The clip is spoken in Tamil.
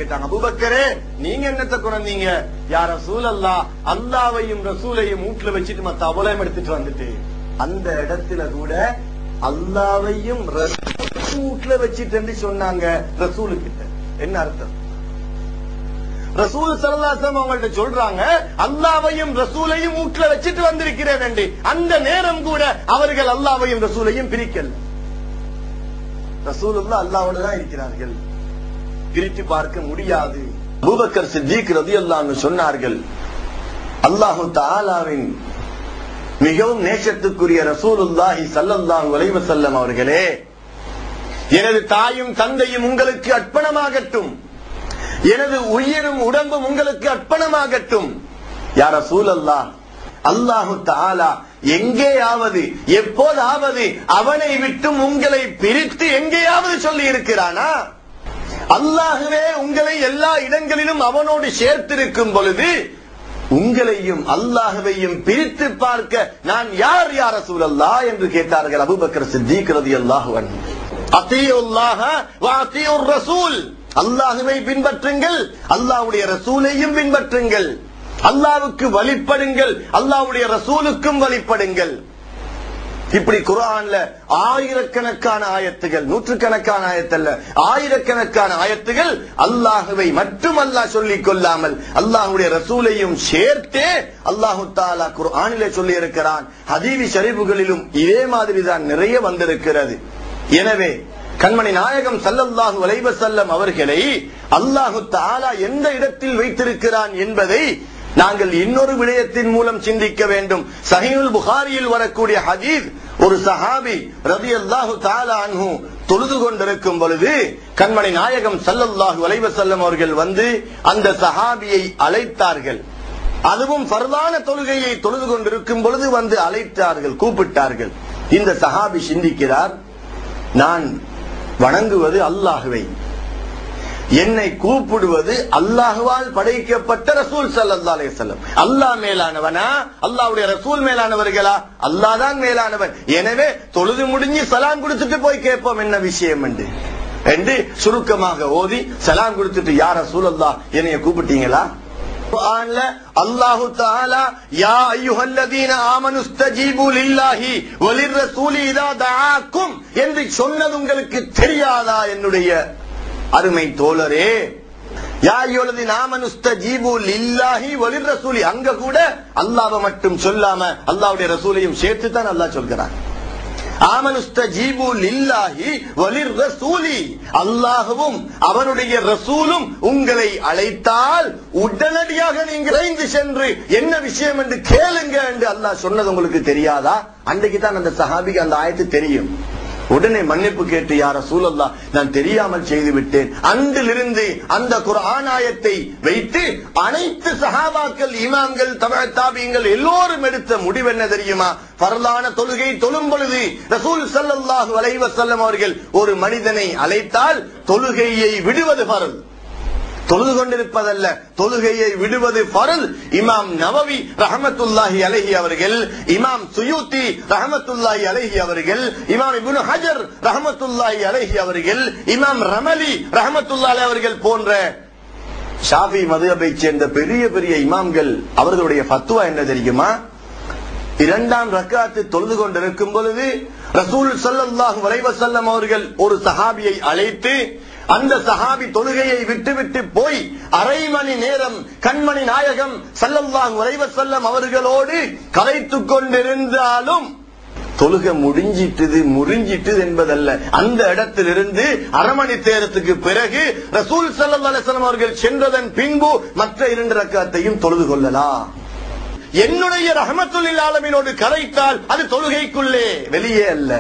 கேட்டாங்க, அபூபக்கரே நீங்க என்னத்தை கொண்டீங்க? யா ரசூலல்லாஹ், அல்லாஹ்வையும் ரசூலையும் வீட்டுல வச்சுட்டு மத்த அவளையும் எடுத்துட்டு வந்துட்டு. அந்த இடத்துல கூட அல்லாஹ்வையும் வீட்டுல வச்சுட்டு சொன்னாங்க ரசூலு கிட்ட. என்ன அர்த்தம்? ரசூல் ஸல்லல்லாஹு அலைஹி வஸல்லம் அவங்கள்ட்ட சொல்றாங்க, அல்லாஹ்வையும் ரசூலையும் வீட்டுல வச்சுட்டு வந்திருக்கிறேன் என்று. அந்த நேரம் கூட அவர்கள் அல்லாஹ்வையும் ரசூலையும் பிரிக்கல. ரசூலுல்லாஹ் அல்லாஹ்வோட தான் இருக்கிறார்கள், பிரித்து பார்க்க முடியாது. அபூபக்கர் சித்திக் ரலியல்லாஹு அன்ஹு சொன்னார்கள், அல்லாஹு தஆலாவின் மிகவும் நேசத்துக்குரிய ரசூலுல்லாஹி ஸல்லல்லாஹு அலைஹி வஸல்லம் அவர்களே, எனது தாயும் தந்தையும் உங்களுக்கு அர்ப்பணமாகட்டும், எனது உயிரும் உடம்பும் உங்களுக்கு அர்ப்பணமாகட்டும். யா ரசூலல்லாஹ், அல்லாஹு தஆலா எங்கேயாவது எப்போதாவது அவனை விட்டும் உங்களை பிரித்து எங்கேயாவது சொல்லி இருக்கிறானா? அல்லாஹ்வே உங்களை எல்லா இடங்களிலும் அவனோடு சேர்த்திருக்கும் பொழுது உங்களையும் அல்லாஹ்வையும் பிரித்து பார்க்க நான் யார் யா ரசூலல்லாஹ் என்று கேட்டார்கள் அபூபக்கர் சித்திக் ரலியல்லாஹு அன்ஹு. அத்தீயுல்லாஹ வ அத்தீயுர் ரசூல், அல்லாஹ்வை பின்பற்றுங்கள், அல்லாஹ்வுடைய ரசூலையும் பின்பற்றுங்கள். அல்லாஹ்வுக்கு வழிபடுங்கள், அல்லாஹ்வுடைய ரசூலுக்கும் வழிபடுங்கள். இப்படி குர்ஆன்ல ஆயிரக்கணக்கான ஆயத்துகள், நூற்றுக்கணக்கான ஆயத்தல்ல, ஆயிரக்கணக்கான ஆயத்துகள் அல்லாஹ்வை மட்டும் அல்லாஹ் சொல்லிக் கொள்ளாமல் அல்லாஹ்வுடைய ரசூலையும் சேர்த்தே அல்லாஹு தஆலா குர்ஆனிலே சொல்லி இருக்கிறான். ஹதீஸ் ஷரீஃப்களிலும் இதே மாதிரி தான் நிறைய வந்திருக்கிறது. எனவே கண்மணி நாயகம் ஸல்லல்லாஹு அலைஹி வஸல்லம் அவர்களை அல்லாஹு தஆலா எந்த இடத்தில் வைத்திருக்கிறான் என்பதை நாங்கள் இன்னொரு விடயத்தின் மூலம் சிந்திக்க வேண்டும். சஹீஹுல் புகாரியில் வரக்கூடிய ஹதீஸ், ஒரு சஹாபி ரலியல்லாஹு தஆலா அன்ஹு தொழுது கொண்டிருக்கும் பொழுது கண்மணி நாயகம் ஸல்லல்லாஹு அலைஹி வஸல்லம் அவர்கள் வந்து அந்த சஹாபியை அழைத்தார்கள். அதுவும் ஃபர்லான தொழுகையை தொழுது கொண்டிருக்கும் பொழுது வந்து அழைத்தார்கள், கூப்பிட்டார்கள். இந்த சஹாபி சிந்திக்கிறார், நான் வணங்குவது அல்லாஹ்வை, என்னை கூப்பிடுவது அல்லாஹ்வால் படைக்கப்பட்ட ரசூல் ஸல்லல்லாஹு அலைஹி வஸல்லம். அல்லாஹ் மேலானவனா, அல்லாஹ்வுடைய ரசூல் மேலானவர்களா? அல்லாஹ் தான் மேலானவன். எனவே தொழுது முடிஞ்சு சலாம் கொடுத்துட்டு போய் கேட்போம் என்ன விஷயம் என்று சுருக்கமாக ஓதி சலாம் கொடுத்துட்டு, யா ரசூலல்லாஹ் என்னைய கூப்பிட்டீங்களா? குர்ஆன்ல அல்லாஹு தஆலா யா அய்யுஹல்லதீன ஆமனுஸ்தஜீபு லில்லாஹி வலிர் ரசூலி இதா தஆக்கும் என்று சொன்னது உங்களுக்கு தெரியாதா? என்னுடைய அருமை தோழரே, யா அய்யுஹல்லதீன ஆமனுஸ்தஜீபு லில்லாஹி வலிர் ரசூலி, அங்க கூட அல்லாஹ்வை மட்டும் சொல்லாம அல்லாஹ்வுடைய ரசூலையும் சேர்த்து தான் அல்லாஹ் சொல்கிறான். ஆமனுஸ்தஜீபு லில்லாஹி வலிர் ரசூலி, அல்லாஹ்வும் அவனுடைய ரசூலும் உங்களை அழைத்தால் உடனடியாக நீங்கள் விரைந்து சென்று என்ன விஷயம் என்று கேளுங்க என்று அல்லாஹ் சொன்னது உங்களுக்கு தெரியாதா? அன்றைக்கு தான் அந்த சஹாபிக்கு அந்த ஆயத்து தெரியும். உடனே மன்னிப்பு கேட்டு, யா ரசூலல்லாஹ் நான் தெரியாமல் செய்து விட்டேன். அன்றிலிருந்து அந்த குர்ஆன் ஆயத்தை வைத்து அனைத்து சஹாபாக்கள், இமாம்கள், தபீங்கள் எல்லோரும் எடுத்த முடிவு என்ன தெரியுமா? ஃபர்லான தொழுகை தொழும் பொழுது ரசூல் ஸல்லல்லாஹு அலைஹி வஸல்லம் அவர்கள் ஒரு மனிதனை அழைத்தால் தொழுகையை விடுவது ஃபர்ல், தொழுது கொண்டிருப்பதல்ல, தொழுகையை விடுவது ஃபர்ல். இமாம் நவவி ரஹ்மத்துல்லாஹி அலைஹி அவர்கள், இமாம் சுயூத்தி ரஹ்மத்துல்லாஹி அலைஹி அவர்கள், இமாம் இப்னு ஹஜர் ரஹ்மத்துல்லாஹி அலைஹி அவர்கள், இமாம் ரமலி ரஹ்மத்துல்லாஹி அலைஹி அவர்கள் போன்ற ஷாஃபி மதுஹபை சேர்ந்த பெரிய பெரிய இமாம்கள் அவர்களுடைய ஃபத்வா என்ன தெரியுமா? இரண்டாம் ரக்காத்து தொழுது கொண்டிருக்கும் பொழுது ரசூல் ஸல்லல்லாஹு அலைஹி வஸல்லம் அவர்கள் ஒரு சஹாபியை அழைத்து அந்த சஹாபி தொழுகையை விட்டுவிட்டு போய் அரை மணி நேரம் கண்மணி நாயகம் ஸல்லல்லாஹு அலைஹி வஸல்லம் அவர்களோடு கலைத்துக் கொண்டிருந்தாலும் தொழுகை முறிஞ்சிட்டது என்பதல்ல. அந்த இடத்திலிருந்து அரை மணி நேரத்துக்கு பிறகு ரசூல் ஸல்லல்லாஹு அலைஹி வஸல்லம் அவர்கள் சென்றதன் பின்பு மற்ற 2 ரக்காத்தையும் தொழுது கொள்ளலாம். என்னுடைய ரஹ்மத்துல் லில் ஆலமீனோடு கரைத்தால் அது தொழுகைக்குள்ளே, வெளியே அல்ல.